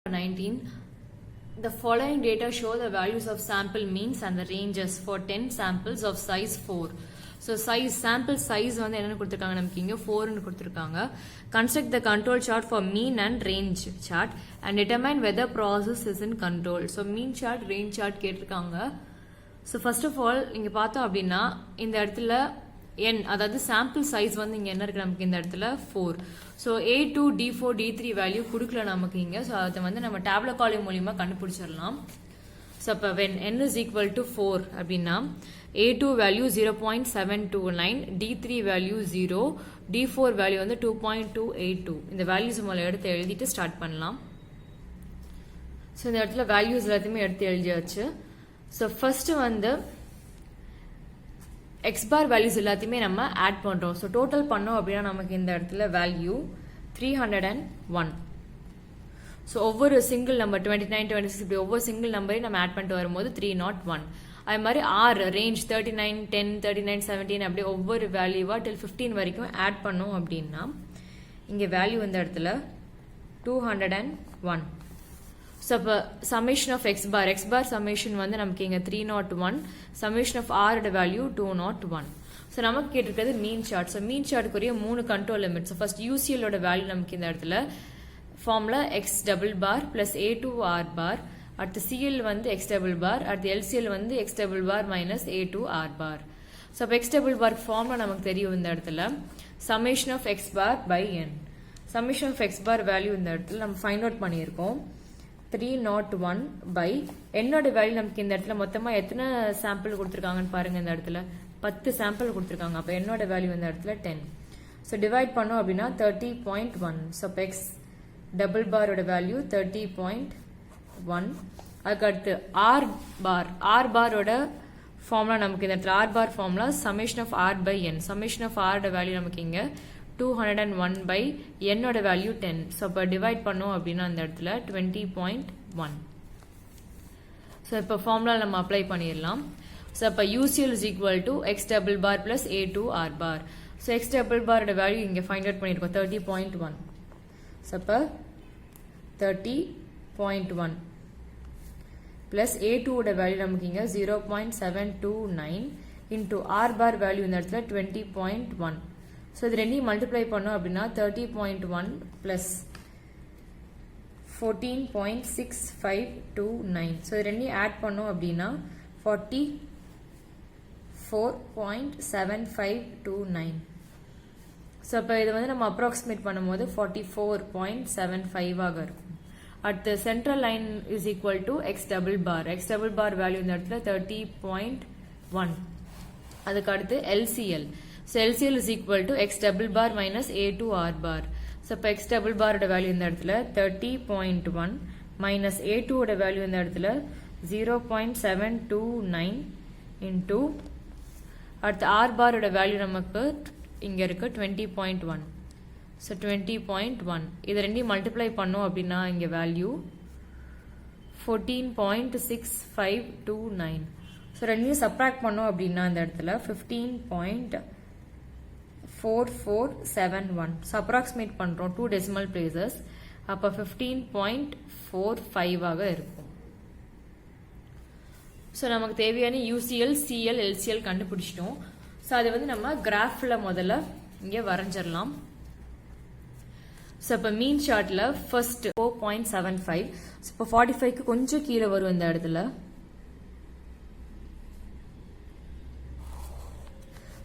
19. The following data show the values of sample means and the ranges for 10 samples of size 4. So sample size வந்து என்னன்னு கொடுத்திருக்காங்க நமக்கு இங்க 4 ன்னு கொடுத்திருக்காங்க. Construct the control chart for mean and range chart and determine whether process is in control. So mean chart, range chart கேட்டிருக்காங்க. So first of all இங்க பார்த்தோம் அப்படின்னா இந்த இடத்துல n அதாவது sample size வந்து இங்க என்ன இருக்கு நமக்கு இந்த இடத்துல 4. So A2, D4, D3 value கொடுக்கல நமக்கு இங்க. So அதை வந்து நம்ம டேபுலர் காலம் மூலமா கண்டுபிடிச்சிடலாம். So அப்ப when n is equal to 4 அப்படின்னா A2 value 0.729, D3 value 0, D4 value வந்து 2.282. இந்த வேல்யூஸ் முதல்ல எடுத்து எழுதிட்டு ஸ்டார்ட் பண்ணலாம். So இந்த இடத்துல வேல்யூஸ் எல்லாத்தையுமே எடுத்து எழுதியாச்சு. So first வந்து x bar values எல்லாத்தையுமே நம்ம ஆட் பண்றோம். So total பண்ணோம் அப்படின்னா நமக்கு இந்த இடத்துல வேல்யூ 301. So ஒவ்வொரு சிங்கிள் நம்பர் 29, 26 இப்படி ஒவ்வொரு சிங்கிள் நம்பரையும் நம்ம ஆட் பண்ணிட்டு வரும்போது 301. அது மாதிரி R ரேஞ்ச் 39, 10, 39, 17 அப்படி ஒவ்வொரு வேல்யூவா till 15 வரைக்கும் ஆட் பண்ணோம் அப்படின்னா இங்க வேல்யூ இந்த இடத்துல 201. So summation of x bar summation வந்து நமக்கு இங்க 301, summation of r ஓட வேல்யூ 201. So நமக்கு கேட்டிருக்கிறது மீன் சார்ட். So மீன் சார்ட்டுக்குரிய 3 கண்ட்ரோல் லிமிட்ஸ். ஃபர்ஸ்ட் UCL ஓட வேல்யூ நமக்கு இந்த இடத்துல formula x double bar plus a2 r bar, அடுத்து CL வந்து x டபுள் பார், அடுத்து LCL வந்து x double bar minus a2 r bar. So x double bar formula நமக்கு தெரியும் இந்த இடத்துல summation of x bar by n. summation of x bar value இந்த இடத்துல நம்ம ஃபைண்ட் அவுட் பண்ணியிருக்கோம் 301 by என்னோட வேல்யூ நமக்கு இந்த இடத்துல மொத்தமா எத்தனை சாம்பிள் கொடுத்திருக்காங்கன்னு பாருங்க. இந்த இடத்துல 10 சாம்பிள் கொடுத்திருக்காங்க. அப்ப என்னோட வேல்யூ இந்த இடத்துல 10. So டிவைட் பண்ணோம் அப்படின்னா 30.1. So x டபுள் பார் ஓட வேல்யூ 30.1. அதுக்கு அடுத்து r பாரோட ஃபார்முலா நமக்கு இந்த இடத்துல r bar formula summation of r by n. summation of r ஓட வேல்யூ நமக்கு இங்க 201 by n ஓட வேல்யூ 10. So அப்ப டிவைட் பண்ணோம் அப்படின்னா அந்த இடத்துல 20.1. So இப்ப ஃபார்முலா நம்ம அப்ளை பண்ணிடலாம். So அப்ப UCL is equal to x double bar plus a2 r bar. So x double bar ஓட வேல்யூ இங்க ஃபைண்ட் அவுட் பண்ணிருக்கோம் 30.1. So அப்ப 30.1 plus a2 ஓட வேல்யூ நமக்கு இங்க 0.729 into r bar வேல்யூ இந்த இடத்துல 20.1. So இது ரெண்டையும் மல்டிப்ளை பண்ணோம் அப்படின்னா 30.1 plus 14.6529. So இது ரெண்டையும் ஆட் பண்ணோம் அப்படின்னா 44.7529. So அப்ப இது வந்து நம்ம அப்ராக்சிமேட் பண்ணும்போது 44.75 ஆக இருக்கும். அடுத்து central line is equal to x double bar. X double bar value இந்த இடத்துல 30.1. அதுக்கு அடுத்து LCL. So LCL is equal to x double bar minus a2 r bar. So இப்போ x double bar ஓட வேல்யூ இந்த இடத்துல 30.1 minus a2 ஓட value இந்த இடத்துல 0.729 into அடுத்து r bar ஓட வேல்யூ நமக்கு இங்க இருக்கு 20.1. So 20.1 இது ரெண்டையும் மல்டிப்ளை பண்ணோம் அப்படின்னா இங்க வேல்யூ 14.6529. So ரெண்டையும் சப்ராக்ட் பண்ணோம் அப்படின்னா இந்த இடத்துல 15.4471. So approximate பண்றோம் 2 decimal places. அப்ப 15.45 ஆக இருக்கும். So நமக்கு தேவையான UCL, CL, LCL கண்டுபிடிச்சிட்டோம். So அது வந்து நம்ம கிராஃப்ல முதல்ல இங்க வரைஞ்சிடலாம். So அப்ப மீன் சார்ட்ல ஃபர்ஸ்ட் 4.75. So இப்ப 45க்கு கொஞ்சம் கீழே வரும் இந்த இடத்துல.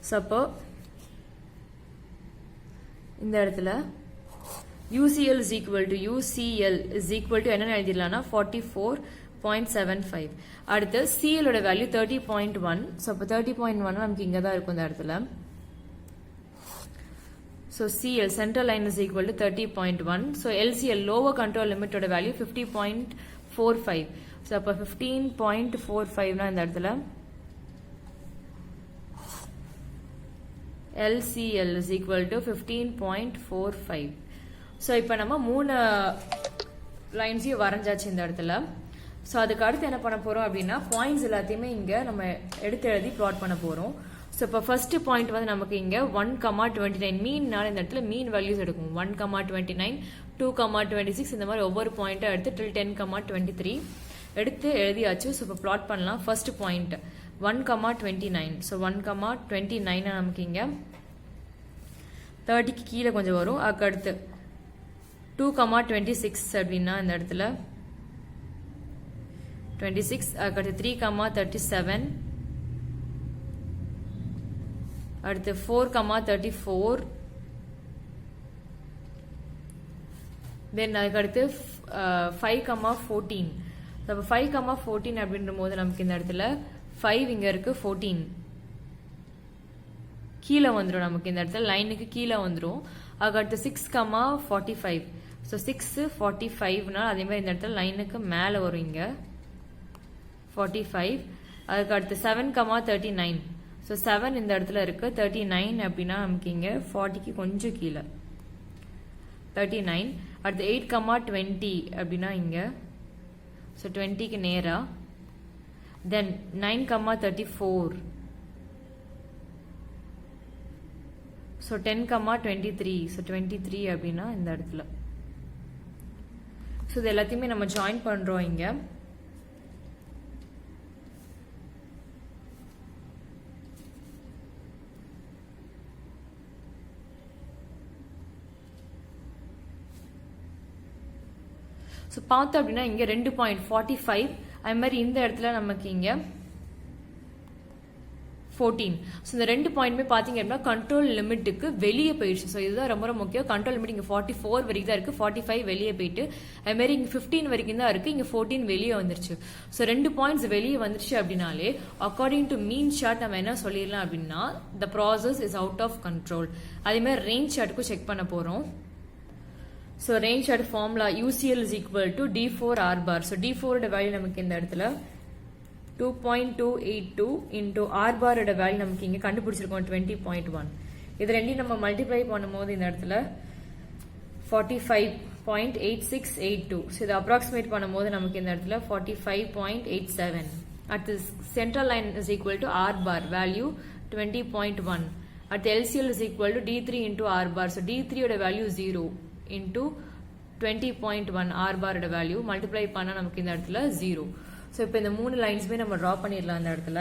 So அப்போ இந்த இடத்துல UCL is equal to UCL is equal to என்ன எழுதிடலாம்னா 44.75. அடுத்து CL ஓட வேல்யூ 30.1. So அப்ப 30.1 நமக்கு இங்க தான் இருக்கும் இந்த இடத்துல. So CL central line is equal to 30.1. So LCL lower control limit ஓட வேல்யூ 50.45. So அப்ப 15.45 னா இந்த இடத்துல LCL is equal to 15.45. So இப்போ நம்ம 3 லைன்ஸையும் வரைஞ்சாச்சு இந்த இடத்துல. So அதுக்கு அடுத்து என்ன பண்ண போறோம் அப்படின்னா பாயிண்ட்ஸ் எல்லாத்தையுமே இங்க நம்ம எடுத்து எழுதி பிளாட் பண்ண போறோம். So இப்போ ஃபர்ஸ்ட் பாயிண்ட் வந்து நமக்கு இங்க 1,29 மீன்னால இந்த இடத்துல மீன் வேல்யூஸ் எடுக்கும் 1,29, 2,26 இந்த மாதிரி ஒவ்வொரு பாயிண்டா எடுத்து till 10,23 எடுத்து எழுதியாச்சு. ஸோ இப்போ பிளாட் பண்ணலாம். First point 1,29. ஸோ 1,29 நமக்கு இங்க 30க்கு கீழே கொஞ்சம் வரும். அதுக்கு அடுத்து 2,26 அப்படின்னா இந்த இடத்துல 26. அதுக்கு அடுத்து 3,37. அடுத்து 4,34. தென் அதுக்கு அடுத்து 5,14. அப்போ 5,14 அப்படின்ற போது நமக்கு இந்த இடத்துல 5 இங்க இருக்கு, 14 கீழே வந்துடும். நமக்கு இந்த இடத்துல லைனுக்கு கீழே வந்துடும். அதுக்கு அடுத்து 6,45. ஸோ 6:45னா அதே மாதிரி இந்த இடத்துல லைனுக்கு மேலே வரும் இங்க 45. அதுக்கு அடுத்து 7,39. ஸோ 7 இந்த இடத்துல இருக்கு, 39 அப்படின்னா நமக்கு இங்க 40க்கு கொஞ்சம் கீழே 39. அடுத்து 8,20 அப்படின்னா இங்க ஸோ 20க்கு நேரா. தென் 9,34. ஸோ 10,23. ஸோ 23 அப்படின்னா இந்த இடத்துல. ஸோ இது எல்லாத்தையுமே நம்ம ஜாயின் பண்றோம் இங்க. ஸோ பார்த்தோம் அப்படின்னா இங்க 2.45. அது மாதிரி இந்த இடத்துல நமக்கு இங்க 14. ஸோ இந்த 2 பாயிண்ட்மே பார்த்தீங்க அப்படின்னா கண்ட்ரோல் லிமிட்டுக்கு வெளியே போயிடுச்சு. ஸோ இதுதான் ரொம்ப ரொம்ப முக்கியம். கண்ட்ரோல் லிமிட் இங்கே 44 வரைக்கும் தான் இருக்கு, 45 வெளியே போயிட்டு அது மாதிரி இங்கே 15 வரைக்கும் தான் இருக்கு, இங்கே 14 வெளியே வந்துருச்சு. ஸோ 2 பாயிண்ட்ஸ் வெளியே வந்துருச்சு அப்படின்னாலே அக்கார்டிங் டு மீன் சார்ட் நம்ம என்ன சொல்லிடலாம் அப்படின்னா the process is out of control. அதே மாதிரி ரேஞ்ச் சார்ட்டுக்கும் செக் பண்ண போறோம். So range chart formula UCL is equal to D4 R bar. So D4 value நமக்கு இந்த இடத்துல 2.282 into R bar வேல்யூ நமக்கு இங்க கண்டுபிடிச்சிருக்கோம் 20.1. இது ரெண்டையும் நம்ம மல்டிப்ளை பண்ணும்போது இந்த இடத்துல 45.8682. ஸோ இது அப்ராக்சிமேட் பண்ணும்போது நமக்கு இந்த இடத்துல 45.87. அடுத்து central line is equal to R bar value 20.1. அடுத்து LCL is equal to D3 into R bar. So D3 value 0 into 20.1 R bar value multiply பண்ணா நமக்கு இந்த இடத்துல 0. ஸோ இப்போ இந்த 3 லைன்ஸ்மே நம்ம ட்ரா பண்ணிடலாம். இந்த இடத்துல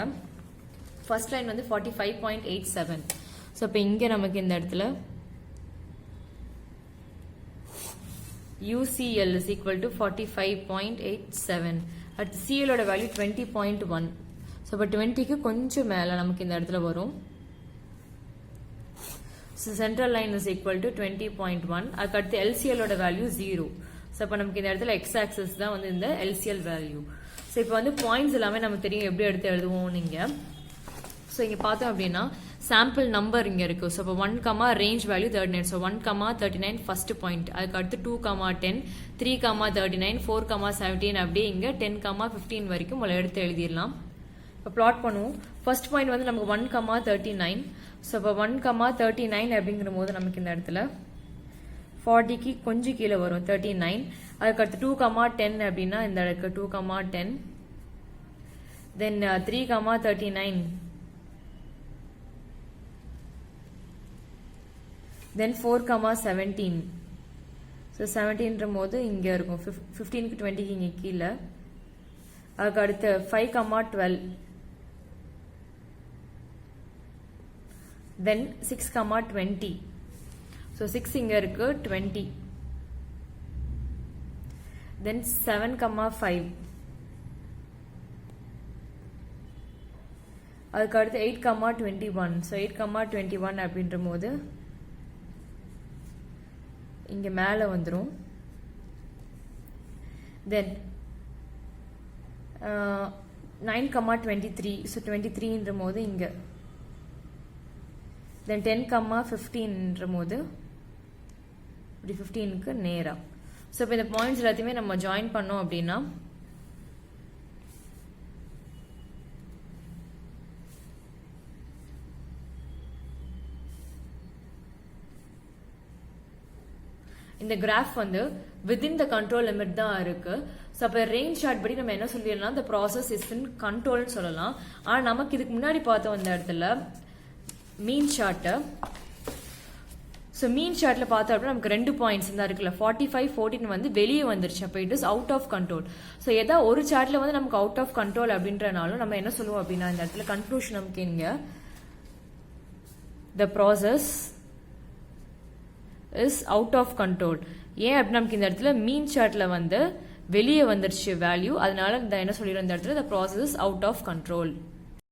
ஃபர்ஸ்ட் லைன் வந்து 45.87. ஸோ இப்போ இங்கே நமக்கு இந்த இடத்துல UCL is equal to 45.87. அடுத்து CL ஓட வேல்யூ 20.1. ஸோ இப்போ 20க்கு கொஞ்சம் மேலே நமக்கு இந்த இடத்துல வரும். So central line is equal to 20.1. அதுக்கு அடுத்து LCL ஓட வேல்யூ 0. ஸோ இப்போ நமக்கு இந்த இடத்துல எக்ஸ் ஆக்சஸ் தான் வந்து இந்த LCL வேல்யூ. ஸோ இப்போ வந்து பாயிண்ட்ஸ் எல்லாமே நமக்கு தெரியும் எப்படி எடுத்து எழுதுவோம் நீங்க. ஸோ இங்க பார்த்தோம் அப்படின்னா சாம்பிள் நம்பர் இங்க இருக்கு. ஸோ இப்போ 1, range value 39. So 1,39 first point. அதுக்கு அடுத்து 2,10, 3,39, 4,17 அப்படியே இங்க 10,15 வரைக்கும் உங்களை எடுத்து எழுதிடலாம். இப்போ பிளாட் பண்ணுவோம். ஃபர்ஸ்ட் பாயிண்ட் வந்து நமக்கு 1,39. ஸோ இப்போ 1,39 அப்படிங்கிற போது நமக்கு இந்த இடத்துல 40க்கு கொஞ்சம் கீழே வரும் 39. அதுக்கு அடுத்து 2,10 அப்படின்னா இந்த இடத்துல 2,10. தென் 3,39. தென் 4,17. ஸோ 17ன்ற போது இங்க இருக்கும் 15க்கு 20க்கு இங்க கீழே. அதுக்கு அடுத்து 5,12. தென் 6,20. ஸோ 6 இங்க இருக்கு 20. தென் 7,5. அதுக்கு அடுத்து 8,21. ஸோ 8,21 அப்படின்ற போது இங்க மேல வந்துரும். தென் 9,23. ஸோ 23ன்ற போது இங்க. தென் 10,15ன்ற போது இப்படி 15க்கு நேரா. ஸோ இப்போ இந்த பாயிண்ட்ஸ் எல்லாத்தையுமே நம்ம ஜாயின் பண்ணோம் அப்படின்னா இந்த கிராஃப் வந்து வித்தின் த கண்ட்ரோல் லிமிட் தான் இருக்கு. ஸோ அப்போ ரேஞ்ச் சார்ட் படி நம்ம என்ன சொல்லிடலாம், இந்த ப்ராசஸ் இஸ் இன் கண்ட்ரோல்னு சொல்லலாம். ஆனால் நமக்கு இதுக்கு முன்னாடி பார்த்தோம் இந்த இடத்துல மீன் சார்ட்டு. ஸோ மீன் சார்ட்ல பார்த்தோம் அப்படின்னா நமக்கு 2 பாயிண்ட்ஸ் தான் இருக்குல்ல 45, 14 வந்து வெளியே வந்துருச்சு. அப்போ it is out of control. So ஏதா ஒரு சார்ட்ல வந்து நமக்கு அவுட் ஆஃப் கண்ட்ரோல் அப்படின்றனாலும் நம்ம என்ன சொல்லுவோம் அப்படின்னா இந்த இடத்துல கன்க்ளூஷன் நமக்கு இங்க the process is out of control. ஏன் அப்படி நமக்கு இந்த இடத்துல மீன் சார்ட்ல வந்து வெளியே வந்துருச்சு வேல்யூ, அதனால இந்த என்ன சொல்லிடுறோம் இந்த இடத்துல the process is out of control.